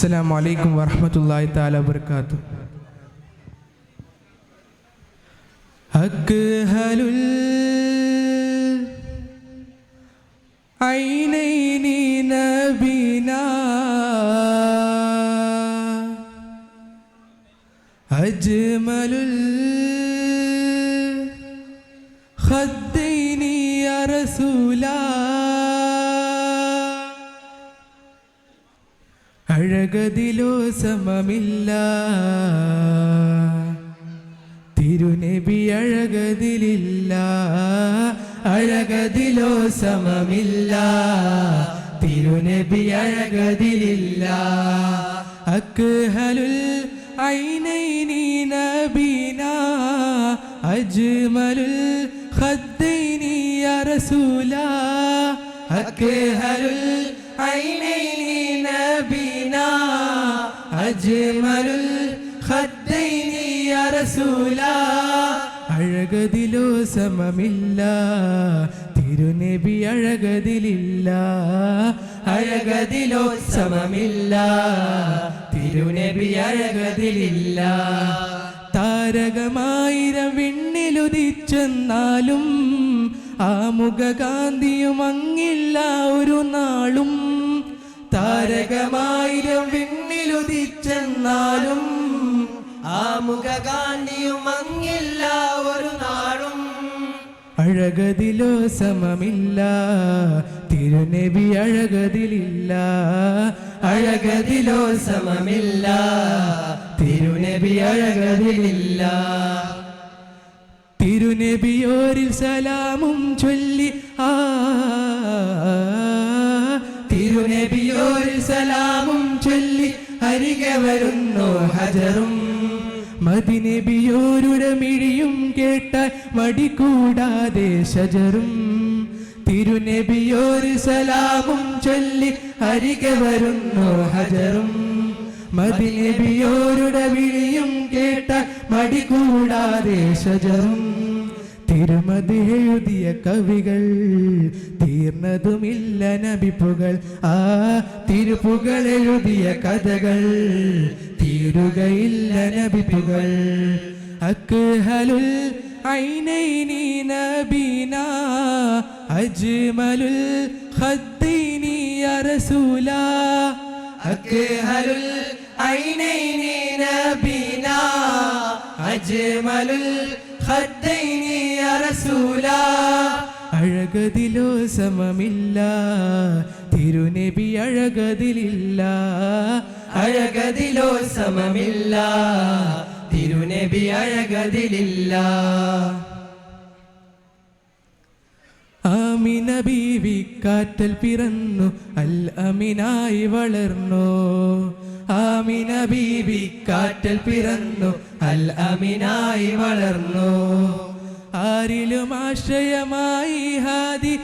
അസ്സലാമു അലൈക്കും വറഹ്മത്തുള്ളാഹി തആല വബറകാതുഹു. അക്ഹലുൽ ഐനൈനി നബിനാ അജ്മലുൽ ഖദ്ദൈനി യാ റസൂലാ. അഴകതിലോ സമമില്ല തിരുനബി, അഴകതിലില്ല. അഴകതിലോ സമമില്ല തിരുനബി, അഴകതിലില്ല. അക്ഹലുൽ ഐനൈനി നബിനാ അജ്മലുൽ ഖദ്ദൈനി യാ റസൂലാ. അക്ഹലുൽ ഐനൈനി നബിനാ അജ്മലുൽ ഖദ്ദൈനി യാ റസൂലാ. അഴകതിലോ സമമില്ല തിരുനബി, അഴകതിലില്ല. അഴകതിലോ സമമില്ല തിരുനബി, അഴകതിലില്ല. താരകമായിരം വിണ്ണിലുദിച്ചെന്നാലും ആ മുഖകാന്തിയും അങ്ങില്ല ഒരു നാളും. താരകമായിരം വിണ്ണിലുദിച്ചെന്നാലും ആ മുഖകാന്തിയും അങ്ങില്ല ഒരു നാളും. അഴകതിലോ സമമില്ല തിരുനബി, അഴകതിലില്ല. അഴകതിലോ സമമില്ല തിരുനബി, അഴകതിലില്ല. തിരുനബിയോരിൽ സലാമും ചൊല്ലി തിരുനബിയോരിൽ സലാമും ചൊല്ലി അരികെ വരുന്നു ഹജറും. മദിനബിയോരുടെ മിഴിയും കേട്ടാൽ മടികൂടാതെ ഷജറും. തിരുനബിയോരിൽ സലാമും ചൊല്ലി അരികെ വരുന്നു ഹജറും. മദിനബിയോരുടെ വിളിയും കേട്ടാൽ മടികൂടാതെ ഷജറും. തിരുമതി എഴുതിയ കവികൾ തീർന്നതുമില്ല നബിപ്പുകൾ. ആ തിരുപ്പുകൾ എഴുതിയ കഥകൾ തീരുകയില്ല നബിപ്പുകൾ. അക്ഹലുൽ ഐനൈനി നബിനാ അജ്മലുൽ ഖദ്ദൈനി യാ റസൂലാ. അക്ഹലുൽ ഐനൈനി നബിനാ അജ്മലുൽ ഖദ്ദൈനി യാ റസൂലാ. അഴകതിലോ സമമില്ല തിരുനബി, അഴകതിലില്ല. അഴകതിലോ സമമില്ല തിരുനബി, അഴകതിലില്ല. ആമിന ബീവി കാറ്റൽ പിറന്നു അൽ അമിനായി വളർന്നു. ആമിന ബീവി കാറ്റൽ പിറന്നു അൽ അമിനായി വളർന്നു. ആരിലും ആശ്രയമായി ഹാദി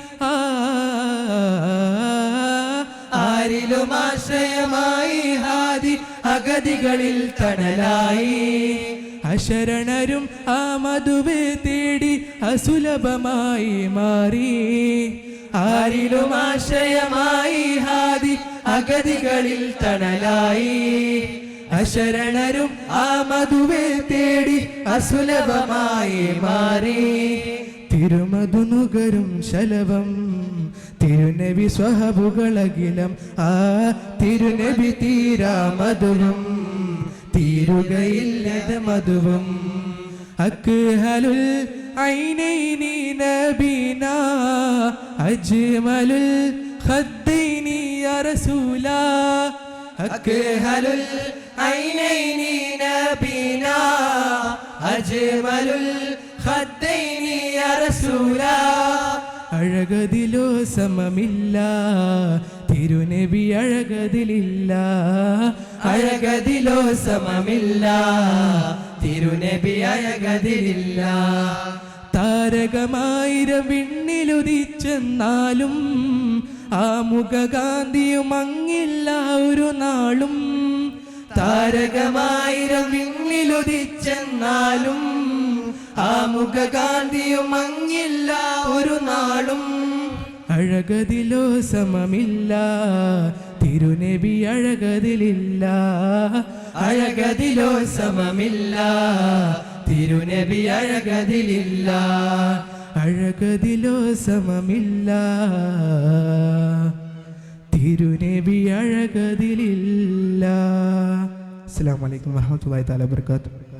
ആരിലും ആശ്രയമായി ഹാദി അഗതികളിൽ തണലായി. അശരണരും ആ മധുവെ തേടി അസുലഭമായി മാറി. ആരിലും ആശ്രയമായി ഹാദി അഗതികളിൽ തണലായി. അശരണരും ആ മധുവെ തേടി അസുലഭമായി മാറി. തിരുമധുനുകരും ശലഭം തിരുനബി സ്വഹബുകളകിലം. ആ തിരുനബി തീരാ മധുവും തീരുകയില്ലത് മധുവും. അക്ഹലുൽ ഐനൈനി നബിനാ അജ്മലുൽ ഖദ്ദൈനി യാ റസൂലാ. അക്ഹലുൽ ഐനൈനി നബിനാ അജ്മലുൽ ഖദ്ദൈനി യാ റസൂലാ. അഴകതിലോ സമമില്ല തിരുനബി, അഴകതിലില്ല. അഴകതിലോ സമമില്ല തിരുനബി, അഴകതിലില്ല. താരകമായിരം വിണ്ണിലുദിച്ചെന്നാലും ആ മുഖകാന്തിയും അങ്ങില്ല ഒരു നാളും. താരകമായിരം വിണ്ണിലുദിച്ചെന്നാലും ആ മുഖകാന്തിയും അങ്ങില്ല ഒരു നാളും. അഴകതിലോ സമമില്ല തിരുനബി അഴകതിലില്ല, അഴകതിലോ സമമില്ല, തിരുനബി അഴകതിലില്ല, അഴകതിലോ സമമില്ല, തിരുനബി അഴകതിലില്ല. അസ്സലാമു അലൈക്കും വറഹ്മത്തുള്ളാഹി തആല വബറകാതുഹു.